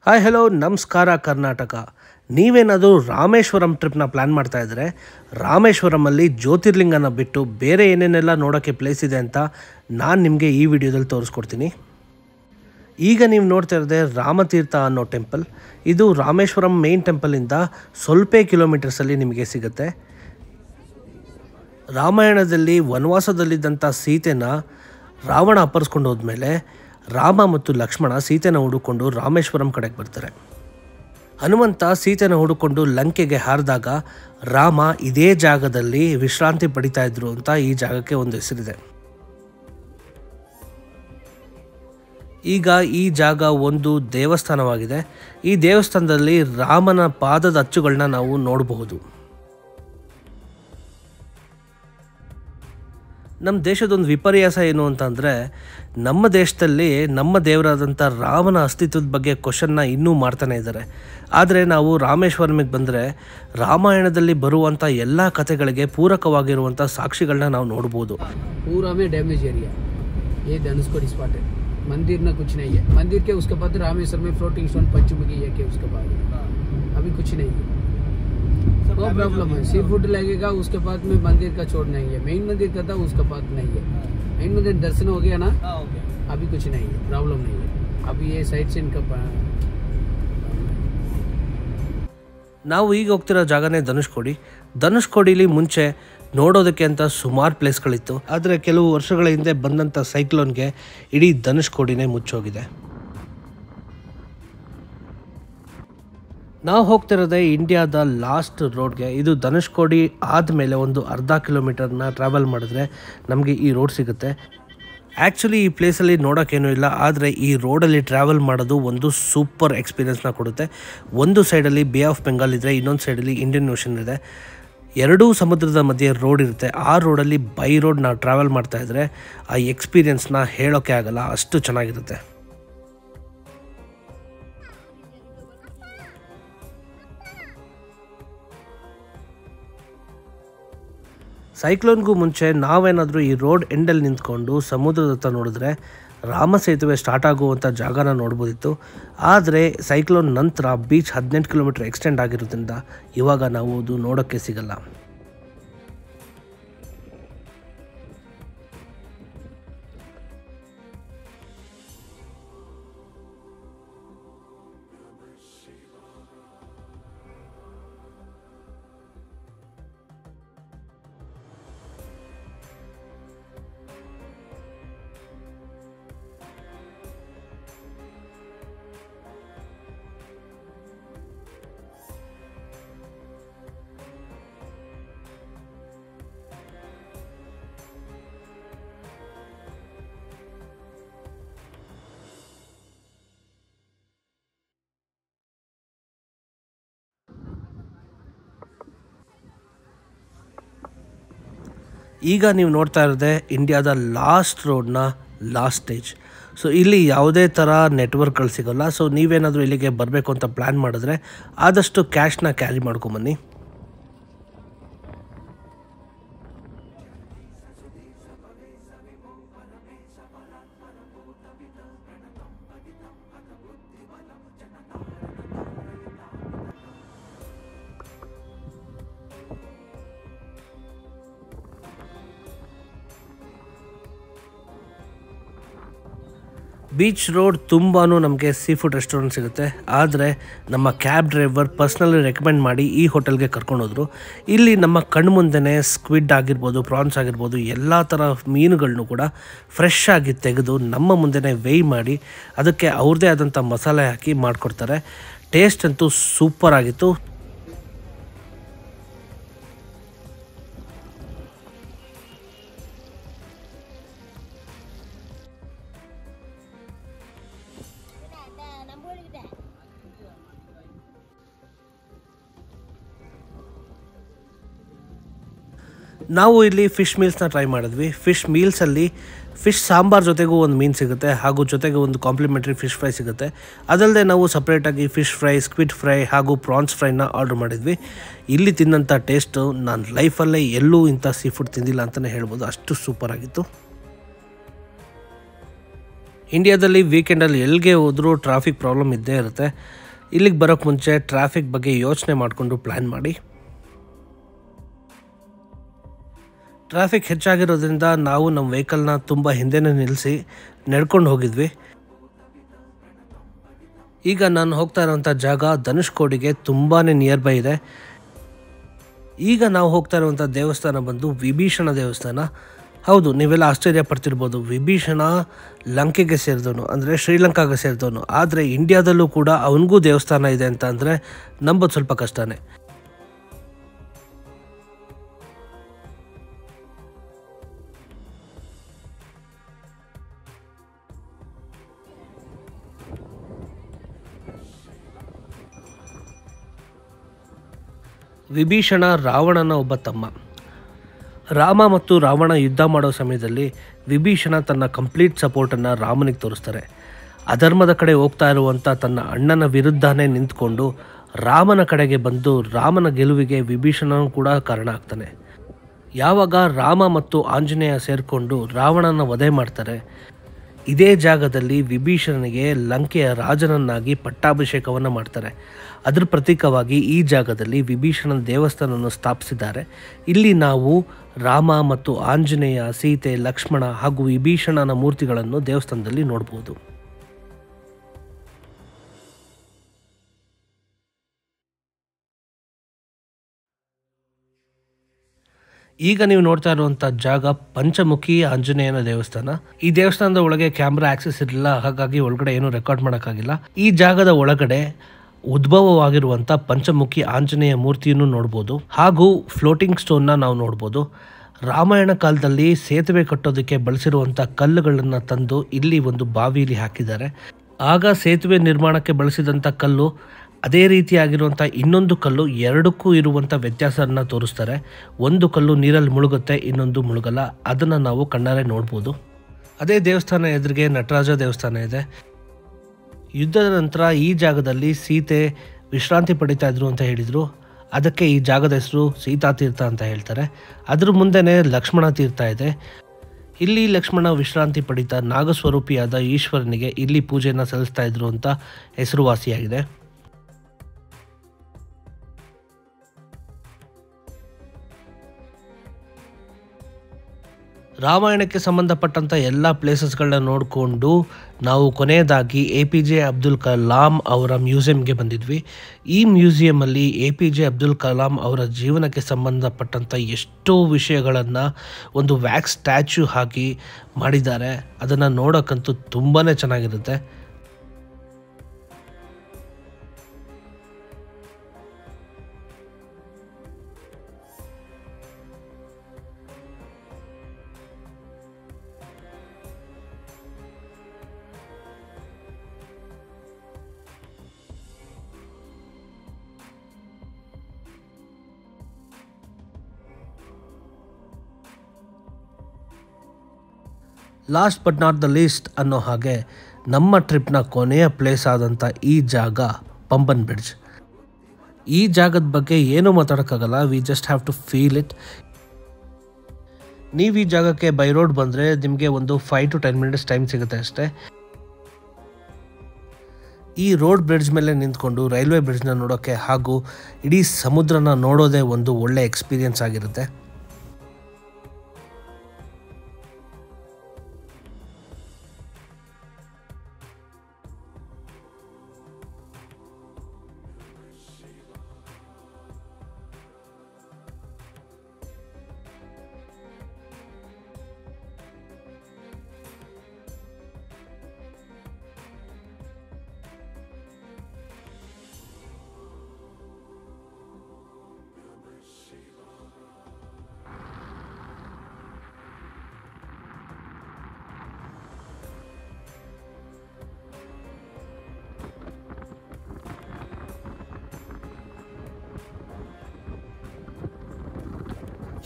Hi hello ನಮಸ್ಕಾರ ಕರ್ನಾಟಕ. ನೀವೇನಾದರೂ Rameswaram ಟ್ರಿಪ್ನ plan ಮಾಡ್ತಾ ಇದ್ದರೆ ರಾಮೇಶ್ವರಮಲ್ಲಿ ಜ್ಯೋತಿರ್ಲಿಂಗನ ಬಿಟ್ಟು ಬೇರೆ ಏನೇನೆಲ್ಲ ನೋಡೋಕ್ಕೆ ಪ್ಲೇಸ್ ಇದೆ ಅಂತ ನಾನು ನಿಮಗೆ ಈ ವಿಡಿಯೋದಲ್ಲಿ ತೋರಿಸ್ಕೊಡ್ತೀನಿ. ಈಗ ನೀವು ನೋಡ್ತಾ ಇರೋದೇ ರಾಮತೀರ್ಥ ಅನ್ನೋ ಟೆಂಪಲ್. ಇದು ರಾಮೇಶ್ವರಂ ಮೇನ್ ಟೆಂಪಲಿಂದ ಸ್ವಲ್ಪ ಕಿಲೋಮೀಟರ್ಸಲ್ಲಿ ನಿಮಗೆ ಸಿಗುತ್ತೆ. ರಾಮಾಯಣದಲ್ಲಿ ವನವಾಸದಲ್ಲಿದ್ದಂಥ ಸೀತೆನ ರಾವಣ ಅಪಹರಿಸ್ಕೊಂಡು ಹೋದ್ಮೇಲೆ ರಾಮ ಮತ್ತು ಲಕ್ಷ್ಮಣ ಸೀತೆನ ಹುಡುಕೊಂಡು ರಾಮೇಶ್ವರಂ ಕಡೆಗೆ ಬರ್ತಾರೆ. ಹನುಮಂತ ಸೀತೆನ ಹುಡುಕೊಂಡು ಲಂಕೆಗೆ ಹಾರಿದಾಗ ರಾಮ ಇದೇ ಜಾಗದಲ್ಲಿ ವಿಶ್ರಾಂತಿ ಪಡಿತಾ ಇದ್ರು ಅಂತ ಈ ಜಾಗಕ್ಕೆ ಒಂದು ಹೆಸರಿದೆ. ಈಗ ಈ ಜಾಗ ಒಂದು ದೇವಸ್ಥಾನವಾಗಿದೆ. ಈ ದೇವಸ್ಥಾನದಲ್ಲಿ ರಾಮನ ಪಾದದ ಅಚ್ಚುಗಳನ್ನ ನಾವು ನೋಡಬಹುದು. ನಮ್ಮ ದೇಶದೊಂದು ವಿಪರ್ಯಾಸ ಏನು ಅಂತಂದರೆ, ನಮ್ಮ ದೇಶದಲ್ಲಿ ನಮ್ಮ ದೇವರಾದಂಥ ರಾಮನ ಅಸ್ತಿತ್ವದ ಬಗ್ಗೆ ಕ್ವಶನ್ನ ಇನ್ನೂ ಮಾಡ್ತಾನೆ ಇದ್ದಾರೆ. ಆದರೆ ನಾವು ರಾಮೇಶ್ವರಮಿಗೆ ಬಂದರೆ ರಾಮಾಯಣದಲ್ಲಿ ಬರುವಂಥ ಎಲ್ಲ ಕಥೆಗಳಿಗೆ ಪೂರಕವಾಗಿರುವಂಥ ಸಾಕ್ಷಿಗಳನ್ನ ನಾವು ನೋಡ್ಬೋದು. पूरा में डैमेज एरिया ये धनुषकोडी स्पॉट है. मंदिर ना कुछ नहीं है. मंदिर के उसके बाद रामेश्वर में फ्लोटिंग स्टोन पंचमुखी है के उसके बाद अभी कुछ नहीं है. वो प्रॉब्लम है. सी फूड लगेगा उसके बाद में मंदिर का छोड़ नहीं है. मेन मंदिर का था उसके बाद नहीं है. मेन मंदिर दर्शन हो गया ना, अभी कुछ नहीं है, प्रॉब्लम नहीं है. अभी ये साइड से इनका ನಾವು ಈಗ ಹೋಗ್ತಿರೋ ಜಾಗನೇ ಧನುಷ್ಕೋಡಿ. ಧನುಷ್ಕೋಡಿಲಿ ಮುಂಚೆ ನೋಡೋದಕ್ಕೆ ಅಂತ ಸುಮಾರು ಪ್ಲೇಸ್ಗಳಿತ್ತು. ಆದರೆ ಕೆಲವು ವರ್ಷಗಳ ಹಿಂದೆ ಬಂದಂಥ ಸೈಕ್ಲೋನ್ಗೆ ಇಡೀ ಧನುಷ್ಕೋಡಿನೇ ಮುಚ್ಚೋಗಿದೆ. ನಾವು ಹೋಗ್ತಿರೋದೇ ಇಂಡಿಯಾದ ಲಾಸ್ಟ್ ರೋಡ್ಗೆ. ಇದು ಧನುಷ್ಕೋಡಿ ಆದಮೇಲೆ ಒಂದು ಅರ್ಧ ಕಿಲೋಮೀಟರ್ನ ಟ್ರಾವೆಲ್ ಮಾಡಿದ್ರೆ ನಮಗೆ ಈ ರೋಡ್ ಸಿಗುತ್ತೆ. ಆ್ಯಕ್ಚುಲಿ ಈ ಪ್ಲೇಸಲ್ಲಿ ನೋಡೋಕ್ಕೇನೂ ಇಲ್ಲ, ಆದರೆ ಈ ರೋಡಲ್ಲಿ ಟ್ರಾವೆಲ್ ಮಾಡೋದು ಒಂದು ಸೂಪರ್ ಎಕ್ಸ್ಪೀರಿಯೆನ್ಸ್ನ ಕೊಡುತ್ತೆ. ಒಂದು ಸೈಡಲ್ಲಿ ಬೇ ಆಫ್ ಬೆಂಗಾಲ್ ಇದ್ದರೆ ಇನ್ನೊಂದು ಸೈಡಲ್ಲಿ ಇಂಡಿಯನ್ ಓಷನ್ ಇದೆ. ಎರಡೂ ಸಮುದ್ರದ ಮಧ್ಯೆ ರೋಡ್ ಇರುತ್ತೆ. ಆ ರೋಡಲ್ಲಿ ಬೈ ರೋಡ್ ನಾವು ಟ್ರಾವೆಲ್ ಮಾಡ್ತಾಯಿದ್ರೆ ಆ ಎಕ್ಸ್ಪೀರಿಯೆನ್ಸ್ನ ಹೇಳೋಕ್ಕೆ ಆಗಲ್ಲ, ಅಷ್ಟು ಚೆನ್ನಾಗಿರುತ್ತೆ. ಸೈಕ್ಲೋನ್ಗೂ ಮುಂಚೆ ನಾವೇನಾದರೂ ಈ ರೋಡ್ ಎಂಡಲ್ಲಿ ನಿಂತ್ಕೊಂಡು ಸಮುದ್ರದ ಹತ್ರ ನೋಡಿದ್ರೆ ರಾಮ ಸೇತುವೆ ಸ್ಟಾರ್ಟ್ ಆಗುವಂಥ ಜಾಗನ ನೋಡ್ಬೋದಿತ್ತು. ಆದರೆ ಸೈಕ್ಲೋನ್ ನಂತರ ಬೀಚ್ 18 ಕಿಲೋಮೀಟರ್ ಎಕ್ಸ್ಟೆಂಡ್ ಆಗಿರೋದ್ರಿಂದ ಇವಾಗ ನಾವು ಅದು ನೋಡೋಕ್ಕೆ ಸಿಗಲ್ಲ. ಈಗ ನೀವು ನೋಡ್ತಾ ಇರೋದೇ ಇಂಡಿಯಾದ ಲಾಸ್ಟ್ ರೋಡ್ನ ಲಾಸ್ಟ್ ಸ್ಟೇಜ್. ಸೊ ಇಲ್ಲಿ ಯಾವುದೇ ಥರ ನೆಟ್ವರ್ಕ್ಗಳು ಸಿಗೋಲ್ಲ. ಸೊ ನೀವೇನಾದರೂ ಇಲ್ಲಿಗೆ ಬರಬೇಕು ಅಂತ ಪ್ಲ್ಯಾನ್ ಮಾಡಿದ್ರೆ ಆದಷ್ಟು ಕ್ಯಾಶ್ನ ಕ್ಯಾರಿ ಮಾಡ್ಕೊಂಬನ್ನಿ. ಬೀಚ್ ರೋಡ್ ತುಂಬಾ ನಮಗೆ ಸೀ ಫುಡ್ ರೆಸ್ಟೋರೆಂಟ್ ಸಿಗುತ್ತೆ. ಆದರೆ ನಮ್ಮ ಕ್ಯಾಬ್ ಡ್ರೈವರ್ ಪರ್ಸ್ನಲಿ ರೆಕಮೆಂಡ್ ಮಾಡಿ ಈ ಹೋಟೆಲ್ಗೆ ಕರ್ಕೊಂಡೋದ್ರು. ಇಲ್ಲಿ ನಮ್ಮ ಕಣ್ಣು ಮುಂದೆನೇ ಸ್ಕ್ವಿಡ್ ಆಗಿರ್ಬೋದು, ಪ್ರಾನ್ಸ್ ಆಗಿರ್ಬೋದು, ಎಲ್ಲ ಥರ ಮೀನುಗಳನ್ನು ಕೂಡ ಫ್ರೆಶ್ ಆಗಿ ತೆಗೆದು ನಮ್ಮ ಮುಂದೆನೇ ವೇಯ್ ಮಾಡಿ ಅದಕ್ಕೆ ಅವ್ರದ್ದೇ ಆದಂಥ ಮಸಾಲೆ ಹಾಕಿ ಮಾಡಿಕೊಡ್ತಾರೆ. ಟೇಸ್ಟ್ ಅಂತೂ ಸೂಪರ್ ಆಗಿತ್ತು. ನಾವು ಇಲ್ಲಿ ಫಿಶ್ ಮೀಲ್ಸ್ನ ಟ್ರೈ ಮಾಡಿದ್ವಿ. ಫಿಶ್ ಮೀಲ್ಸಲ್ಲಿ ಫಿಶ್ ಸಾಂಬಾರ್ ಜೊತೆಗೂ ಒಂದು ಮೀನು ಸಿಗುತ್ತೆ, ಹಾಗೂ ಜೊತೆಗೆ ಒಂದು ಕಾಂಪ್ಲಿಮೆಂಟ್ರಿ ಫಿಶ್ ಫ್ರೈ ಸಿಗುತ್ತೆ. ಅದಲ್ಲದೆ ನಾವು ಸಪ್ರೇಟಾಗಿ ಫಿಶ್ ಫ್ರೈ, ಸ್ಕ್ವಿಡ್ ಫ್ರೈ ಹಾಗೂ ಪ್ರಾನ್ಸ್ ಫ್ರೈನ ಆರ್ಡರ್ ಮಾಡಿದ್ವಿ. ಇಲ್ಲಿ ತಿನ್ನಂಥ ಟೇಸ್ಟು ನಾನು ಲೈಫಲ್ಲೇ ಎಲ್ಲೂ ಇಂಥ ಸೀ ಫುಡ್ ತಿಂದಿಲ್ಲ ಅಂತಲೇ ಹೇಳ್ಬೋದು, ಅಷ್ಟು ಸೂಪರ್ ಆಗಿತ್ತು. ಇಂಡಿಯಾದಲ್ಲಿ ವೀಕೆಂಡಲ್ಲಿ ಎಲ್ಲಿಗೆ ಹೋದರೂ ಟ್ರಾಫಿಕ್ ಪ್ರಾಬ್ಲಮ್ ಇದ್ದೇ ಇರುತ್ತೆ. ಇಲ್ಲಿಗೆ ಬರೋಕ್ಕೆ ಮುಂಚೆ ಟ್ರಾಫಿಕ್ ಬಗ್ಗೆ ಯೋಚನೆ ಮಾಡಿಕೊಂಡು ಪ್ಲ್ಯಾನ್ ಮಾಡಿ. ಟ್ರಾಫಿಕ್ ಹೆಚ್ಚಾಗಿರೋದ್ರಿಂದ ನಾವು ನಮ್ಮ ವೆಹಿಕಲ್ನ ತುಂಬ ಹಿಂದೆನೇ ನಿಲ್ಲಿಸಿ ನಡ್ಕೊಂಡು ಹೋಗಿದ್ವಿ. ಈಗ ನಾನು ಹೋಗ್ತಾ ಇರೋವಂಥ ಜಾಗ ಧನುಷ್ಕೋಡಿಗೆ ತುಂಬಾ ನಿಯರ್ ಬೈ ಇದೆ. ಈಗ ನಾವು ಹೋಗ್ತಾ ಇರುವಂಥ ದೇವಸ್ಥಾನ ಬಂದು ವಿಭೀಷಣ ದೇವಸ್ಥಾನ. ಹೌದು, ನೀವೆಲ್ಲ ಆಶ್ಚರ್ಯ ಪಡ್ತಿರ್ಬೋದು, ವಿಭೀಷಣ ಲಂಕೆಗೆ ಸೇರಿದವನು, ಅಂದರೆ ಶ್ರೀಲಂಕಾಗೆ ಸೇರಿದವನು. ಆದರೆ ಇಂಡಿಯಾದಲ್ಲೂ ಕೂಡ ಅವನಿಗೂ ದೇವಸ್ಥಾನ ಇದೆ ಅಂತ ಅಂದರೆ ನಂಬೋದು ಸ್ವಲ್ಪ ಕಷ್ಟನೇ. ವಿಭೀಷಣ ರಾವಣನ ಒಬ್ಬ ತಮ್ಮ. ರಾಮ ಮತ್ತು ರಾವಣ ಯುದ್ಧ ಮಾಡೋ ಸಮಯದಲ್ಲಿ ವಿಭೀಷಣ ತನ್ನ ಕಂಪ್ಲೀಟ್ ಸಪೋರ್ಟನ್ನು ರಾಮನಿಗೆ ತೋರಿಸ್ತಾರೆ. ಅಧರ್ಮದ ಕಡೆ ಹೋಗ್ತಾ ಇರುವಂಥ ತನ್ನ ಅಣ್ಣನ ವಿರುದ್ಧನೇ ನಿಂತ್ಕೊಂಡು ರಾಮನ ಕಡೆಗೆ ಬಂದು ರಾಮನ ಗೆಲುವಿಗೆ ವಿಭೀಷಣನೂ ಕೂಡ ಕಾರಣ ಆಗ್ತಾನೆ. ಯಾವಾಗ ರಾಮ ಮತ್ತು ಆಂಜನೇಯ ಸೇರಿಕೊಂಡು ರಾವಣನ ವಧೆ ಮಾಡ್ತಾರೆ, ಇದೇ ಜಾಗದಲ್ಲಿ ವಿಭೀಷಣನಿಗೆ ಲಂಕೆಯ ರಾಜನನ್ನಾಗಿ ಪಟ್ಟಾಭಿಷೇಕವನ್ನು ಮಾಡ್ತಾರೆ. ಅದರ ಪ್ರತೀಕವಾಗಿ ಈ ಜಾಗದಲ್ಲಿ ವಿಭೀಷಣನ ದೇವಸ್ಥಾನವನ್ನು ಸ್ಥಾಪಿಸಿದ್ದಾರೆ. ಇಲ್ಲಿ ನಾವು ರಾಮ ಮತ್ತು ಆಂಜನೇಯ, ಸೀತೆ, ಲಕ್ಷ್ಮಣ ಹಾಗೂ ವಿಭೀಷಣನ ಮೂರ್ತಿಗಳನ್ನು ದೇವಸ್ಥಾನದಲ್ಲಿ ನೋಡ್ಬೋದು. ಈಗ ನೀವು ನೋಡ್ತಾ ಇರುವಂಥ ಜಾಗ ಪಂಚಮುಖಿ ಆಂಜನೇಯನ ದೇವಸ್ಥಾನ. ಈ ದೇವಸ್ಥಾನದ ಒಳಗೆ ಕ್ಯಾಮ್ರಾ ಆಕ್ಸೆಸ್ ಇರಲಿಲ್ಲ, ಹಾಗಾಗಿ ಒಳಗಡೆ ಏನೂ ರೆಕಾರ್ಡ್ ಮಾಡೋಕ್ಕಾಗಿಲ್ಲ. ಈ ಜಾಗದ ಒಳಗಡೆ ಉದ್ಭವವಾಗಿರುವಂಥ ಪಂಚಮುಖಿ ಆಂಜನೇಯ ಮೂರ್ತಿಯನ್ನು ನೋಡ್ಬೋದು, ಹಾಗೂ ಫ್ಲೋಟಿಂಗ್ ಸ್ಟೋನ್ನ ನಾವು ನೋಡ್ಬೋದು. ರಾಮಾಯಣ ಕಾಲದಲ್ಲಿ ಸೇತುವೆ ಕಟ್ಟೋದಕ್ಕೆ ಬಳಸಿರುವಂಥ ಕಲ್ಲುಗಳನ್ನು ತಂದು ಇಲ್ಲಿ ಒಂದು ಬಾವಿಯಲ್ಲಿ ಹಾಕಿದ್ದಾರೆ. ಆಗ ಸೇತುವೆ ನಿರ್ಮಾಣಕ್ಕೆ ಬಳಸಿದಂಥ ಕಲ್ಲು ಅದೇ ರೀತಿಯಾಗಿರುವಂಥ ಇನ್ನೊಂದು ಕಲ್ಲು, ಎರಡಕ್ಕೂ ಇರುವಂಥ ವ್ಯತ್ಯಾಸವನ್ನು ತೋರಿಸ್ತಾರೆ. ಒಂದು ಕಲ್ಲು ನೀರಲ್ಲಿ ಮುಳುಗುತ್ತೆ, ಇನ್ನೊಂದು ಮುಳುಗಲ್ಲ. ಅದನ್ನು ನಾವು ಕಣ್ಣಾರೆ ನೋಡ್ಬೋದು. ಅದೇ ದೇವಸ್ಥಾನ ಎದುರಿಗೆ ನಟರಾಜ ದೇವಸ್ಥಾನ ಇದೆ. ಯುದ್ಧದ ನಂತರ ಈ ಜಾಗದಲ್ಲಿ ಸೀತೆ ವಿಶ್ರಾಂತಿ ಪಡಿತಾ ಇದ್ರು ಅಂತ ಹೇಳಿದರು. ಅದಕ್ಕೆ ಈ ಜಾಗದ ಹೆಸರು ಸೀತಾ ತೀರ್ಥ ಅಂತ ಹೇಳ್ತಾರೆ. ಅದ್ರ ಮುಂದೆನೇ ಲಕ್ಷ್ಮಣ ತೀರ್ಥ ಇದೆ. ಇಲ್ಲಿ ಲಕ್ಷ್ಮಣ ವಿಶ್ರಾಂತಿ ಪಡಿತಾ ನಾಗಸ್ವರೂಪಿಯಾದ ಈಶ್ವರನಿಗೆ ಇಲ್ಲಿ ಪೂಜೆಯನ್ನು ಸಲ್ಲಿಸ್ತಾ ಇದ್ರು ಅಂತ ಹೆಸರುವಾಸಿಯಾಗಿದೆ. ರಾಮಾಯಣಕ್ಕೆ ಸಂಬಂಧಪಟ್ಟಂಥ ಎಲ್ಲ ಪ್ಲೇಸಸ್ಗಳನ್ನ ನೋಡಿಕೊಂಡು ನಾವು ಕೊನೆಯದಾಗಿ APJ ಅಬ್ದುಲ್ ಕಲಾಂ ಅವರ ಮ್ಯೂಸಿಯಂಗೆ ಬಂದಿದ್ವಿ. ಈ ಮ್ಯೂಸಿಯಮಲ್ಲಿ APJ ಅಬ್ದುಲ್ ಕಲಾಂ ಅವರ ಜೀವನಕ್ಕೆ ಸಂಬಂಧಪಟ್ಟಂಥ ಎಷ್ಟೋ ವಿಷಯಗಳನ್ನು ಒಂದು ವ್ಯಾಕ್ಸ್ ಸ್ಟ್ಯಾಚ್ಯೂ ಹಾಕಿ ಮಾಡಿದ್ದಾರೆ. ಅದನ್ನು ನೋಡೋಕ್ಕಂತೂ ತುಂಬಾ ಚೆನ್ನಾಗಿರುತ್ತೆ. Last but not the least ಅನ್ನೋ ಹಾಗೆ ನಮ್ಮ ಟ್ರಿಪ್ನ ಕೊನೆಯ ಪ್ಲೇಸ್ ಆದಂಥ ಈ ಜಾಗ ಪಂಬನ್ ಬ್ರಿಡ್ಜ್. ಈ ಜಾಗದ ಬಗ್ಗೆ ಏನೂ ಮಾತಾಡೋಕ್ಕಾಗಲ್ಲ. We just have to feel it. ನೀವು ಈ ಜಾಗಕ್ಕೆ ಬೈ ರೋಡ್ ಬಂದರೆ ನಿಮಗೆ ಒಂದು 5 to 10 minutes ಟೈಮ್ ಸಿಗುತ್ತೆ ಅಷ್ಟೇ. ಈ ರೋಡ್ ಬ್ರಿಡ್ಜ್ ಮೇಲೆ ನಿಂತ್ಕೊಂಡು ರೈಲ್ವೆ ಬ್ರಿಡ್ಜ್ನ ನೋಡೋಕ್ಕೆ ಹಾಗೂ ಇಡೀ ಸಮುದ್ರನ ನೋಡೋದೇ ಒಂದು ಒಳ್ಳೆ ಎಕ್ಸ್ಪೀರಿಯನ್ಸ್ ಆಗಿರುತ್ತೆ.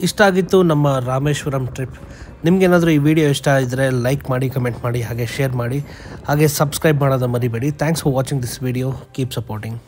ಇಷ್ಟ ಆಗಿತ್ತು ನಮ್ಮ ರಾಮೇಶ್ವರಂ ಟ್ರಿಪ್. ನಿಮಗೇನಾದರೂ ಈ ವಿಡಿಯೋ ಇಷ್ಟ ಆಗಿದ್ದರೆ ಲೈಕ್ ಮಾಡಿ, ಕಮೆಂಟ್ ಮಾಡಿ, ಹಾಗೆ ಶೇರ್ ಮಾಡಿ, ಹಾಗೆ ಸಬ್ಸ್ಕ್ರೈಬ್ ಮಾಡೋದು ಮರಿಬೇಡಿ. Thanks for watching this video. Keep supporting.